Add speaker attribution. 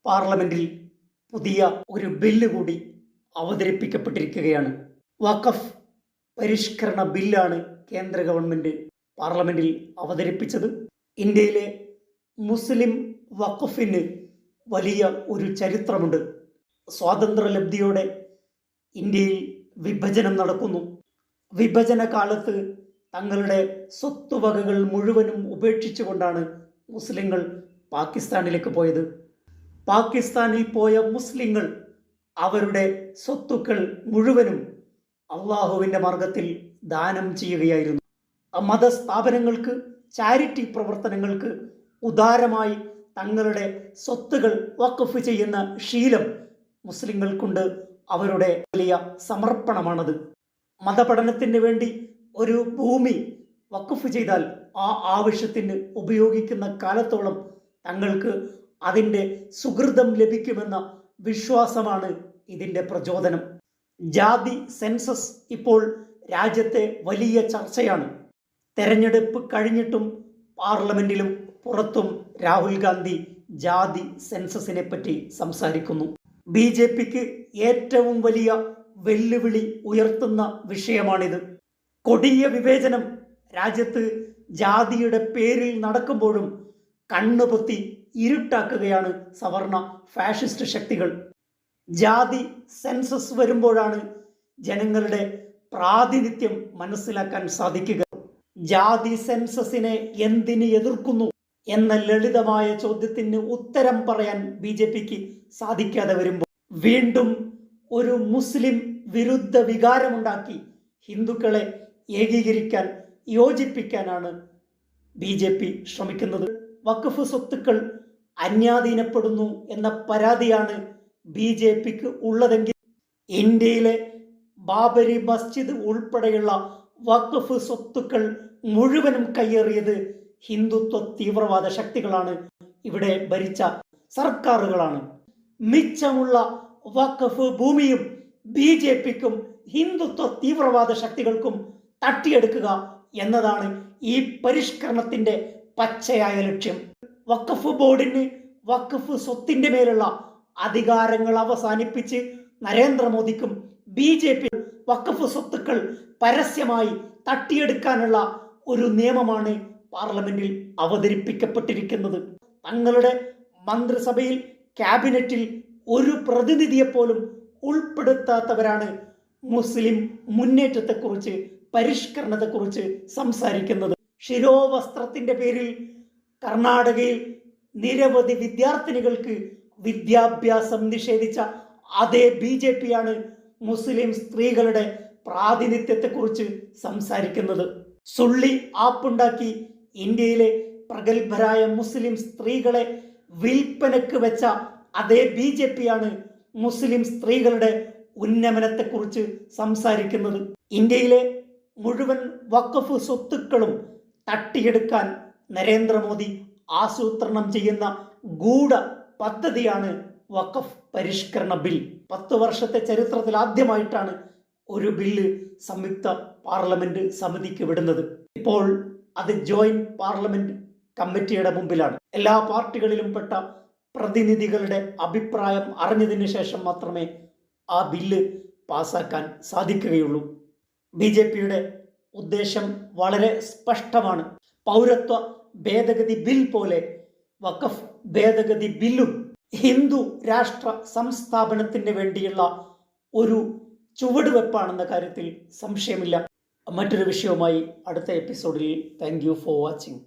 Speaker 1: പാർലമെന്റിൽ പുതിയ ഒരു ബില്ല് കൂടി അവതരിപ്പിക്കപ്പെട്ടിരിക്കുകയാണ്. വഖഫ് പരിഷ്കരണ ബില്ലാണ് കേന്ദ്ര ഗവൺമെന്റ് പാർലമെന്റിൽ അവതരിപ്പിച്ചത്. ഇന്ത്യയിലെ മുസ്ലിം വഖഫിന് വലിയ ഒരു ചരിത്രമുണ്ട്. സ്വാതന്ത്ര്യലബ്ധിയോടെ ഇന്ത്യയിൽ വിഭജനം നടക്കുന്നു. വിഭജന കാലത്ത് തങ്ങളുടെ സ്വത്തുവകകൾ മുഴുവനും ഉപേക്ഷിച്ചുകൊണ്ടാണ് മുസ്ലിങ്ങൾ പാകിസ്ഥാനിലേക്ക് പോയത്. പാകിസ്ഥാനിൽ പോയ മുസ്ലിങ്ങൾ അവരുടെ സ്വത്തുക്കൾ മുഴുവനും അള്ളാഹുവിൻ്റെ മാർഗത്തിൽ ദാനം ചെയ്യുകയായിരുന്നു. മതസ്ഥാപനങ്ങൾക്ക്, ചാരിറ്റി പ്രവർത്തനങ്ങൾക്ക് ഉദാരമായി തങ്ങളുടെ സ്വത്തുകൾ വഖഫ് ചെയ്യുന്ന ശീലം മുസ്ലിങ്ങൾക്കുണ്ട്. അവരുടെ വലിയ സമർപ്പണമാണത്. മതപഠനത്തിന് വേണ്ടി ഒരു ഭൂമി വഖഫ് ചെയ്താൽ ആ ആവശ്യത്തിന് ഉപയോഗിക്കുന്ന കാലത്തോളം തങ്ങൾക്ക് അതിൻ്റെ സുഹൃതം ലഭിക്കുമെന്ന വിശ്വാസമാണ് ഇതിൻ്റെ പ്രചോദനം. ജാതി സെൻസസ് ഇപ്പോൾ രാജ്യത്തെ വലിയ ചർച്ചയാണ്. തെരഞ്ഞെടുപ്പ് കഴിഞ്ഞിട്ടും പാർലമെന്റിലും പുറത്തും രാഹുൽ ഗാന്ധി ജാതി സെൻസസിനെ പറ്റി സംസാരിക്കുന്നു. BJPക്ക് ഏറ്റവും വലിയ വെല്ലുവിളി ഉയർത്തുന്ന വിഷയമാണിത്. കൊടിയ വിവേചനം രാജ്യത്ത് ജാതിയുടെ പേരിൽ നടക്കുമ്പോഴും കണ്ണുപൊത്തി ഇരുട്ടാക്കുകയാണ് സവർണ ഫാഷിസ്റ്റ് ശക്തികൾ. ജാതി സെൻസസ് വരുമ്പോഴാണ് ജനങ്ങളുടെ പ്രാതിനിധ്യം മനസ്സിലാക്കാൻ സാധിക്കുക. ജാതി സെൻസസിനെ എന്തിന് എതിർക്കുന്നു എന്ന ലളിതമായ ചോദ്യത്തിന് ഉത്തരം പറയാൻ BJPക്ക് സാധിക്കാതെ വരുമ്പോൾ വീണ്ടും ഒരു മുസ്ലിം വിരുദ്ധ വികാരമുണ്ടാക്കി ഹിന്ദുക്കളെ ഏകീകരിക്കാൻ, യോജിപ്പിക്കാനാണ് BJP ശ്രമിക്കുന്നത്. വഖഫ് സ്വത്തുക്കൾ അന്യാധീനപ്പെടുന്നു എന്ന പരാതിയാണ് BJPക്ക് ഉള്ളതെങ്കിൽ ഇന്ത്യയിലെ ബാബരി മസ്ജിദ് ഉൾപ്പെടെയുള്ള വഖഫ് സ്വത്തുക്കൾ മുഴുവനും കയ്യേറിയത് ഹിന്ദുത്വ തീവ്രവാദ ശക്തികളാണ്. ഇവിടെ ഭരിച്ച സർക്കാരുകളാണ്. മിച്ചമുള്ള വഖഫ് ഭൂമിയും BJPക്കും ഹിന്ദുത്വ തീവ്രവാദ ശക്തികൾക്കും തട്ടിയെടുക്കുക എന്നതാണ് ഈ പരിഷ്കരണത്തിന്റെ പച്ചയായ ലക്ഷ്യം. വഖഫ് ബോർഡിന് വഖഫ് സ്വത്തിന്റെ മേലുള്ള അധികാരങ്ങൾ അവസാനിപ്പിച്ച് നരേന്ദ്രമോദിക്കും BJP വഖഫ് സ്വത്തുക്കൾ പരസ്യമായി തട്ടിയെടുക്കാനുള്ള ഒരു നിയമമാണ് പാർലമെന്റിൽ അവതരിപ്പിക്കപ്പെട്ടിരിക്കുന്നത്. തങ്ങളുടെ മന്ത്രിസഭയിൽ, ക്യാബിനറ്റിൽ ഒരു പ്രതിനിധിയെപ്പോലും ഉൾപ്പെടുത്താത്തവരാണ് മുസ്ലിം മുന്നേറ്റത്തെക്കുറിച്ച്, പരിഷ്കരണത്തെക്കുറിച്ച് സംസാരിക്കുന്നത്. ശിരോവസ്ത്രത്തിന്റെ പേരിൽ കർണാടകയിൽ നിരവധി വിദ്യാർത്ഥിനികൾക്ക് വിദ്യാഭ്യാസം നിഷേധിച്ച അതേ BJPയാണ് മുസ്ലിം സ്ത്രീകളുടെ പ്രാതിനിധ്യത്തെക്കുറിച്ച് സംസാരിക്കുന്നത്. സുള്ളി ആപ്പുണ്ടാക്കി ഇന്ത്യയിലെ പ്രഗത്ഭരായ മുസ്ലിം സ്ത്രീകളെ വിൽപ്പനക്ക് വെച്ച അതേ BJPയാണ് മുസ്ലിം സ്ത്രീകളുടെ ഉന്നമനത്തെക്കുറിച്ച് സംസാരിക്കുന്നത്. ഇന്ത്യയിലെ മുഴുവൻ വഖഫ് സ്വത്തുക്കളും തട്ടിയെടുക്കാൻ നരേന്ദ്രമോദി ആസൂത്രണം ചെയ്യുന്ന ഗൂഢ പദ്ധതിയാണ് വഖഫ് പരിഷ്കരണ ബിൽ. 10 വർഷത്തെ ചരിത്രത്തിൽ ആദ്യമായിട്ടാണ് ഒരു ബില്ല് സംയുക്ത പാർലമെന്റ് സമിതിക്ക് വിടുന്നത്. ഇപ്പോൾ അത് ജോയിന്റ് പാർലമെന്റ് കമ്മിറ്റിയുടെ മുമ്പിലാണ്. എല്ലാ പാർട്ടികളിലും പെട്ട പ്രതിനിധികളുടെ അഭിപ്രായം അറിഞ്ഞതിന് ശേഷം മാത്രമേ ആ ബില്ല് പാസാക്കാൻ സാധിക്കുകയുള്ളൂ. BJPയുടെ ഉദ്ദേശം വളരെ സ്പഷ്ടമാണ്. പൗരത്വ ഭേദഗതി ബിൽ പോലെ വഖഫ് ഭേദഗതി ബില്ലും ഹിന്ദു രാഷ്ട്ര സംസ്ഥാപനത്തിന് വേണ്ടിയുള്ള ഒരു ചുവടുവെപ്പാണെന്ന കാര്യത്തിൽ സംശയമില്ല. മറ്റൊരു വിഷയവുമായി അടുത്ത എപ്പിസോഡിൽ. Thank you for watching.